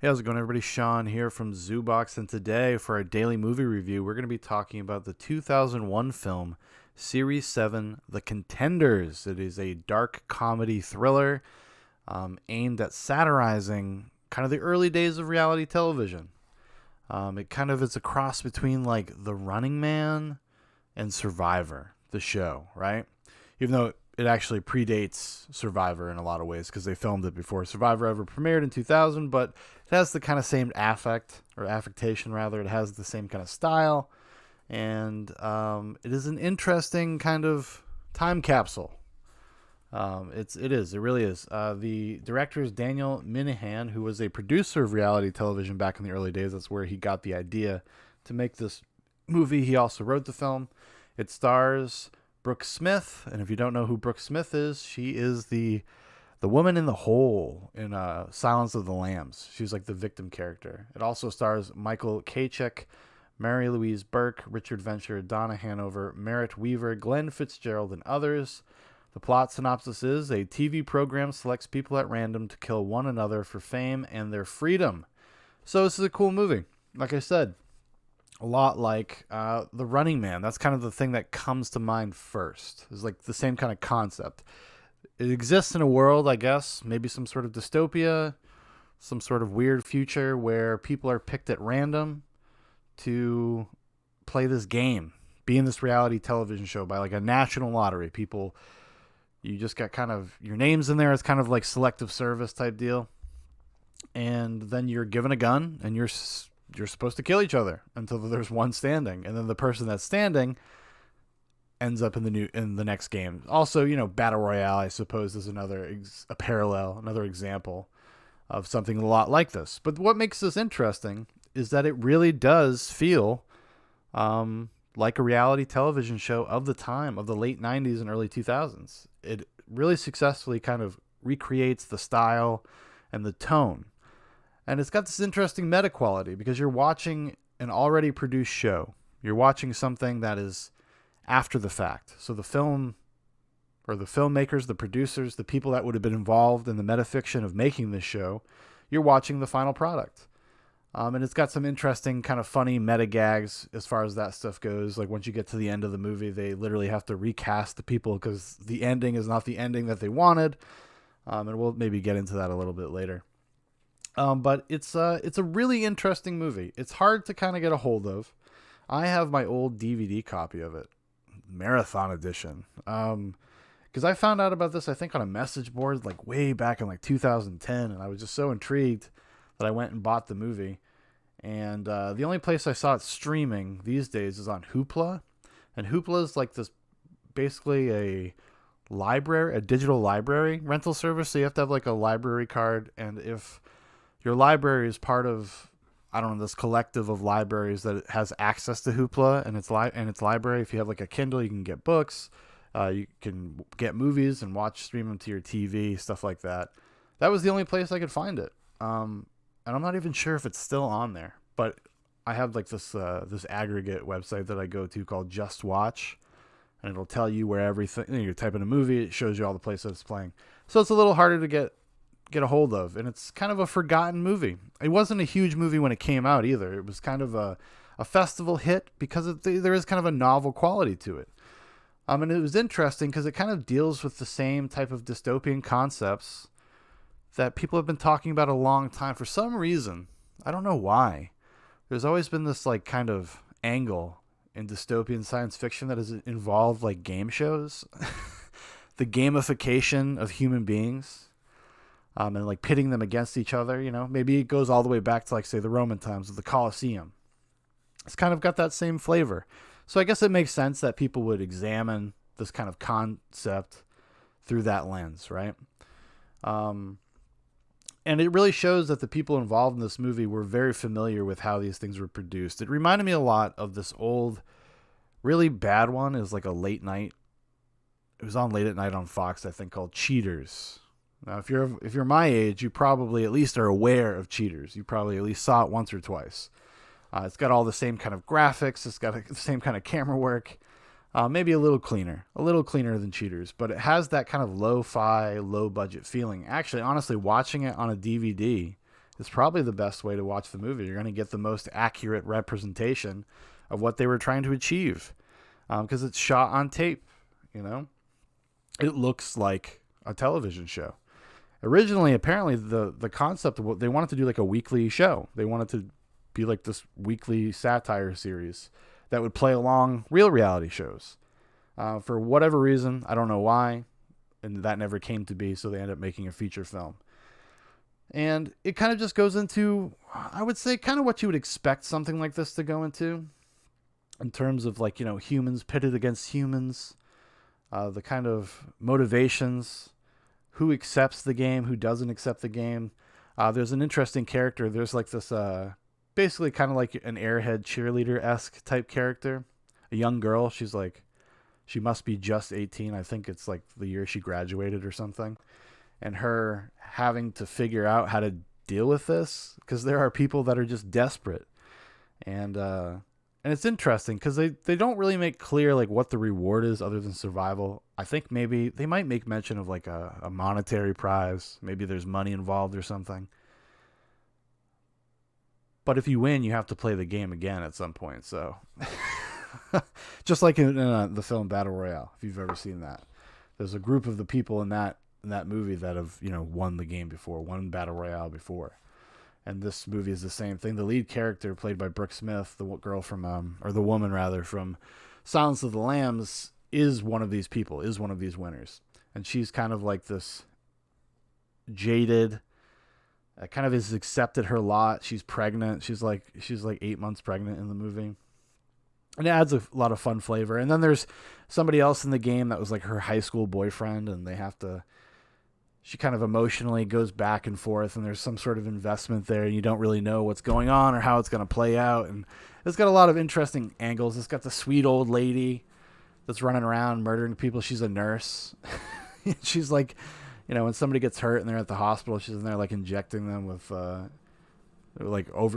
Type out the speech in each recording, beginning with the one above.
Hey, how's it going, everybody? Shaun here from Zoobox, and today for our daily movie review, we're going to be talking about the 2001 film Series 7, The Contenders. It is a dark comedy thriller aimed at satirizing kind of the early days of reality television. It kind of is a cross between like The Running Man and Survivor, the show, right? Even though it actually predates Survivor in a lot of ways because they filmed it before Survivor ever premiered in 2000, but it has the kind of same affectation rather. It has the same kind of style, and it is an interesting kind of time capsule. It really is. The director is Daniel Minahan, who was a producer of reality television back in the early days. That's where he got the idea to make this movie. He also wrote the film. It stars Brooke Smith, and if you don't know who Brooke Smith is, she is the woman in the hole in Silence of the Lambs. She's like the victim character. It also stars Michael Kachek, Mary Louise Burke, Richard Venture, Donna Hanover, Merritt Weaver, Glenn Fitzgerald, and others. The plot synopsis is a TV program selects people at random to kill one another for fame and their freedom. So this is a cool movie. Like I said, a lot like The Running Man. That's kind of the thing that comes to mind first. It's like the same kind of concept. It exists in a world, I guess, maybe some sort of dystopia, some sort of weird future where people are picked at random to play this game, be in this reality television show by like a national lottery. You just got kind of your names in there. It's kind of like selective service type deal. And then you're given a gun and you're supposed to kill each other until there's one standing, and then the person that's standing ends up in the next game. Also, battle royale, I suppose, is another example of something a lot like this. But what makes this interesting is that it really does feel like a reality television show of the time, of the late 90s and early 2000s. It really successfully kind of recreates the style and the tone. And it's got this interesting meta quality because you're watching an already produced show. You're watching something that is after the fact. So the film, or the filmmakers, the producers, the people that would have been involved in the metafiction of making this show, you're watching the final product. And it's got some interesting kind of funny meta gags as far as that stuff goes. Like once you get to the end of the movie, they literally have to recast the people because the ending is not the ending that they wanted. And we'll maybe get into that a little bit later. But it's a really interesting movie. It's hard to kind of get a hold of. I have my old DVD copy of it, marathon edition. Because I found out about this, I think, on a message board like way back in like 2010, and I was just so intrigued that I went and bought the movie. And the only place I saw it streaming these days is on Hoopla, and Hoopla is like this, basically a digital library rental service. So you have to have like a library card, and if your library is part of, I don't know, this collective of libraries that has access to Hoopla and its library. If you have like a Kindle, you can get books, you can get movies and stream them to your TV, stuff like that. That was the only place I could find it, and I'm not even sure if it's still on there. But I have like this aggregate website that I go to called Just Watch, and it'll tell you where everything. You type in a movie, it shows you all the places it's playing. So it's a little harder to get a hold of, and it's kind of a forgotten movie. It wasn't a huge movie when it came out either. It was kind of a festival hit because there is kind of a novel quality to it. And it was interesting because it kind of deals with the same type of dystopian concepts that people have been talking about a long time. For some reason, I don't know why, there's always been this like kind of angle in dystopian science fiction that has involved like game shows, the gamification of human beings. And like pitting them against each other, maybe it goes all the way back to like, say, the Roman times of the Colosseum. It's kind of got that same flavor. So I guess it makes sense that people would examine this kind of concept through that lens, right? And it really shows that the people involved in this movie were very familiar with how these things were produced. It reminded me a lot of this old, really bad one. It was like a late night. It was on late at night on Fox, I think, called Cheaters. Now, if you're my age, you probably at least are aware of Cheaters. You probably at least saw it once or twice. It's got all the same kind of graphics. It's got the same kind of camera work. Maybe a little cleaner than Cheaters, but it has that kind of lo-fi, low-budget feeling. Actually, honestly, watching it on a DVD is probably the best way to watch the movie. You're going to get the most accurate representation of what they were trying to achieve, because it's shot on tape. You know, it looks like a television show. Originally, apparently, the concept of what they wanted to do, like a weekly show. They wanted to be like this weekly satire series that would play along real reality shows. For whatever reason, I don't know why, and that never came to be, so they ended up making a feature film. And it kind of just goes into, I would say, kind of what you would expect something like this to go into, in terms of, like, you know, humans pitted against humans, the kind of motivations, who accepts the game, who doesn't accept the game. There's an interesting character. There's like this, basically kind of like an airhead cheerleader-esque type character. A young girl. She's like, she must be just 18. I think it's like the year she graduated or something. And her having to figure out how to deal with this, because there are people that are just desperate. And it's interesting because they don't really make clear like what the reward is other than survival. I think maybe they might make mention of like a monetary prize. Maybe there's money involved or something. But if you win, you have to play the game again at some point. So just like in the film Battle Royale, if you've ever seen that, there's a group of the people in that movie that have, you know, won the game before, won Battle Royale before. And this movie is the same thing. The lead character, played by Brooke Smith, the girl from, or the woman rather, from Silence of the Lambs, is one of these people, is one of these winners. And she's kind of like this jaded, kind of has accepted her lot. She's pregnant. She's like 8 months pregnant in the movie. And it adds a lot of fun flavor. And then there's somebody else in the game that was like her high school boyfriend, and she kind of emotionally goes back and forth, and there's some sort of investment there, and you don't really know what's going on or how it's going to play out. And it's got a lot of interesting angles. It's got the sweet old lady that's running around murdering people. She's a nurse. She's like, you know, when somebody gets hurt and they're at the hospital, she's in there like injecting them with,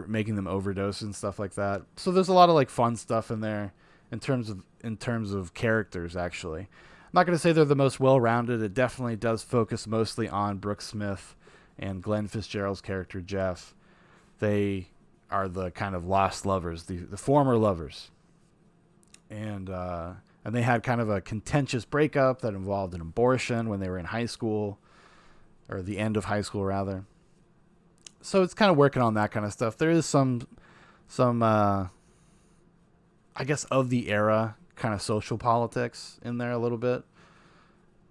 making them overdose and stuff like that. So there's a lot of like fun stuff in there in terms of characters, actually. I'm not going to say they're the most well-rounded. It definitely does focus mostly on Brooke Smith and Glenn Fitzgerald's character, Jeff. They are the kind of lost lovers, the former lovers. And they had kind of a contentious breakup that involved an abortion when they were in high school, or the end of high school, rather. So it's kind of working on that kind of stuff. There is some I guess, of the era kind of social politics in there a little bit,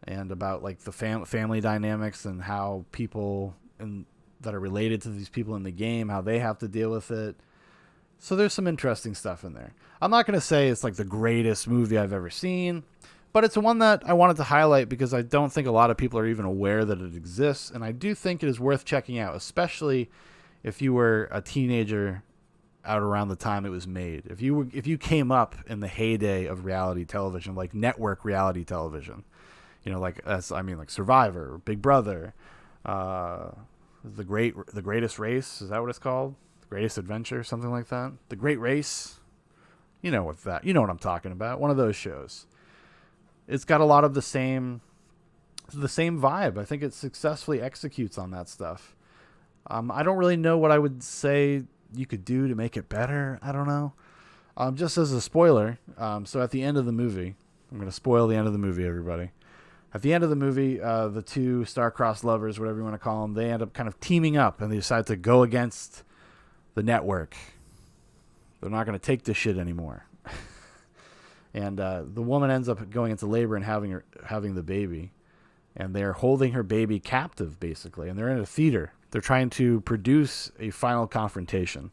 and about like the family dynamics and how people that are related to these people in the game, how they have to deal with it. So there's some interesting stuff in there. I'm not going to say it's like the greatest movie I've ever seen, but it's one that I wanted to highlight because I don't think a lot of people are even aware that it exists, and I do think it is worth checking out, especially if you were a teenager out around the time it was made. If you came up in the heyday of reality television, like network reality television, you know, like Survivor, Big Brother, the Greatest Race, is that what it's called? The Greatest Adventure, something like that. The Great Race. You know what I'm talking about. One of those shows. It's got a lot of the same vibe. I think it successfully executes on that stuff. I don't really know what I would say you could do to make it better. I don't know. Just as a spoiler, so at the end of the movie, I'm going to spoil the end of the movie, everybody. At the end of the movie, the two star-crossed lovers, whatever you want to call them, they end up kind of teaming up, and they decide to go against the network. They're not going to take this shit anymore. And the woman ends up going into labor and having the baby. And they're holding her baby captive, basically. And they're in a theater. They're trying to produce a final confrontation.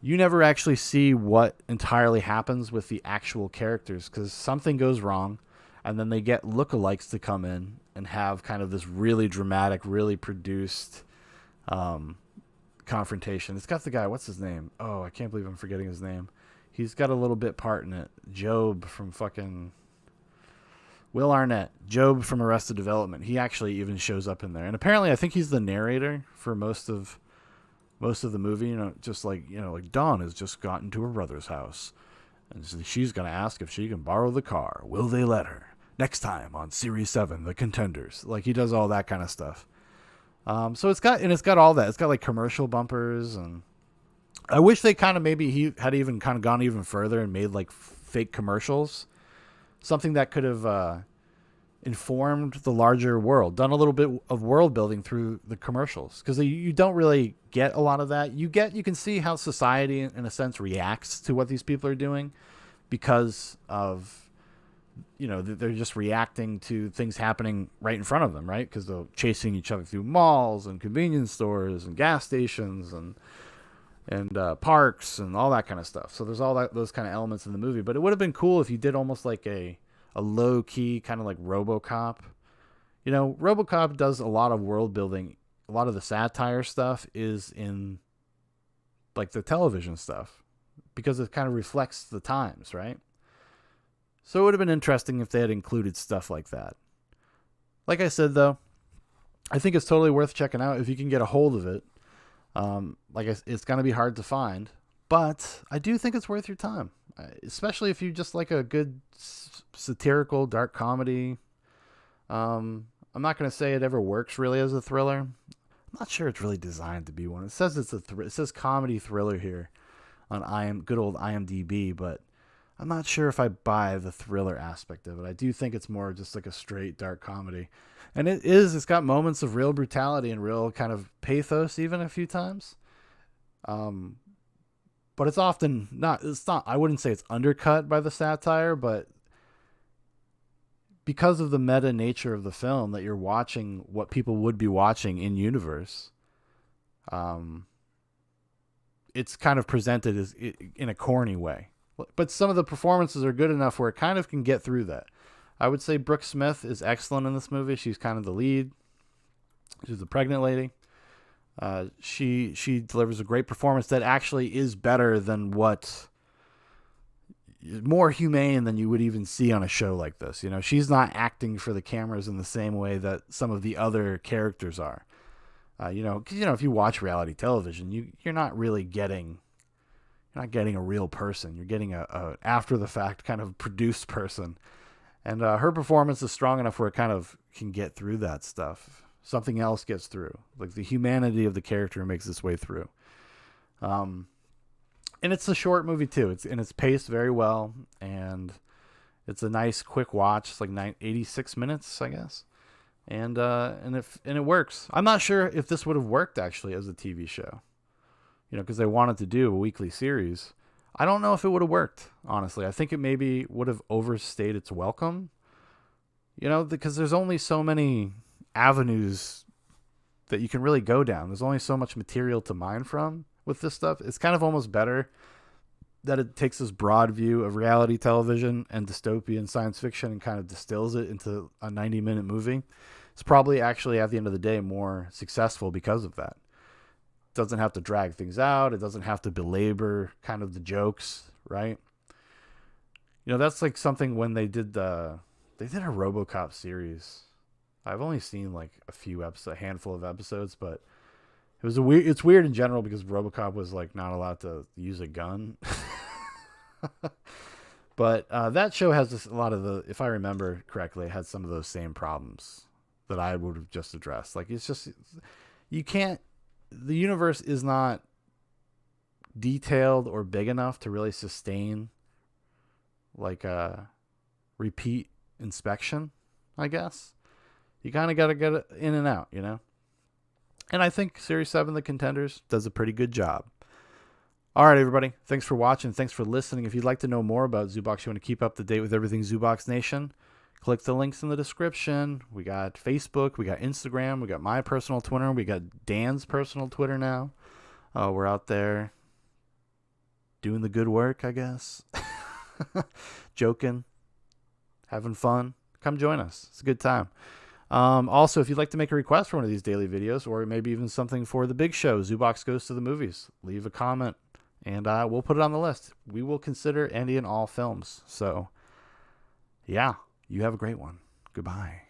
You never actually see what entirely happens with the actual characters, because something goes wrong, and then they get lookalikes to come in and have kind of this really dramatic, really produced confrontation. It's got the guy, what's his name? Oh, I can't believe I'm forgetting his name. He's got a little bit part in it. Job from fucking Will Arnett. Job from Arrested Development. He actually even shows up in there. And apparently I think he's the narrator for most of the movie. You know, just like, you know, like Dawn has just gotten to her brother's house. And she's going to ask if she can borrow the car. Will they let her? Next time on Series 7, The Contenders. Like, he does all that kind of stuff. So it's got all that. It's got like commercial bumpers, and I wish they kind of maybe he had even kind of gone even further and made like fake commercials, something that could have informed the larger world, done a little bit of world building through the commercials, because you don't really get a lot of that. You can see how society in a sense reacts to what these people are doing because of, they're just reacting to things happening right in front of them, right? Because they're chasing each other through malls and convenience stores and gas stations and parks and all that kind of stuff. So there's those kind of elements in the movie. But it would have been cool if you did almost like a low key kind of like RoboCop. RoboCop does a lot of world building. A lot of the satire stuff is in like the television stuff because it kind of reflects the times, right? So it would have been interesting if they had included stuff like that. Like I said, though, I think it's totally worth checking out if you can get a hold of it. It's going to be hard to find, but I do think it's worth your time, especially if you just like a good satirical dark comedy. I'm not going to say it ever works really as a thriller. I'm not sure it's really designed to be one. It says it says comedy thriller here on good old IMDb, but I'm not sure if I buy the thriller aspect of it. I do think it's more just like a straight dark comedy. And it's got moments of real brutality and real kind of pathos even a few times. But it's not, I wouldn't say it's undercut by the satire, but because of the meta nature of the film that you're watching what people would be watching in universe, it's kind of presented as in a corny way. But some of the performances are good enough where it kind of can get through that. I would say Brooke Smith is excellent in this movie. She's kind of the lead. She's the pregnant lady. She delivers a great performance that actually is better than more humane than you would even see on a show like this. She's not acting for the cameras in the same way that some of the other characters are. Because if you watch reality television, you're not really getting. You're not getting a real person. You're getting a after the fact kind of produced person. And her performance is strong enough where it kind of can get through that stuff. Something else gets through. Like the humanity of the character makes its way through. And it's a short movie too. It's paced very well. And it's a nice quick watch. It's like 86 minutes, I guess. And it works. I'm not sure if this would have worked actually as a TV show. Because they wanted to do a weekly series. I don't know if it would have worked, honestly. I think it maybe would have overstayed its welcome. Because there's only so many avenues that you can really go down. There's only so much material to mine from with this stuff. It's kind of almost better that it takes this broad view of reality television and dystopian science fiction and kind of distills it into a 90-minute movie. It's probably actually, at the end of the day, more successful because of that. Doesn't have to drag things out. It doesn't have to belabor kind of the jokes, right? That's like something when they did a RoboCop series. I've only seen like a handful of episodes, but it's weird in general because RoboCop was like not allowed to use a gun. But that show has a lot of if I remember correctly, it had some of those same problems that I would have just addressed. Like it's just, you can't, the universe is not detailed or big enough to really sustain like a repeat inspection, I guess. You kind of got to get it in and out, And I think Series 7, The Contenders, does a pretty good job. All right, everybody. Thanks for watching. Thanks for listening. If you'd like to know more about Zoobox, you want to keep up to date with everything Zoobox Nation, click the links in the description. We got Facebook, we got Instagram, we got my personal Twitter, we got Dan's personal Twitter now. We're out there doing the good work, I guess. Joking, having fun. Come join us. It's a good time. Also, if you'd like to make a request for one of these daily videos, or maybe even something for the big show, Zoobox Goes to the Movies, leave a comment, and we'll put it on the list. We will consider any and all films. So, yeah. You have a great one. Goodbye.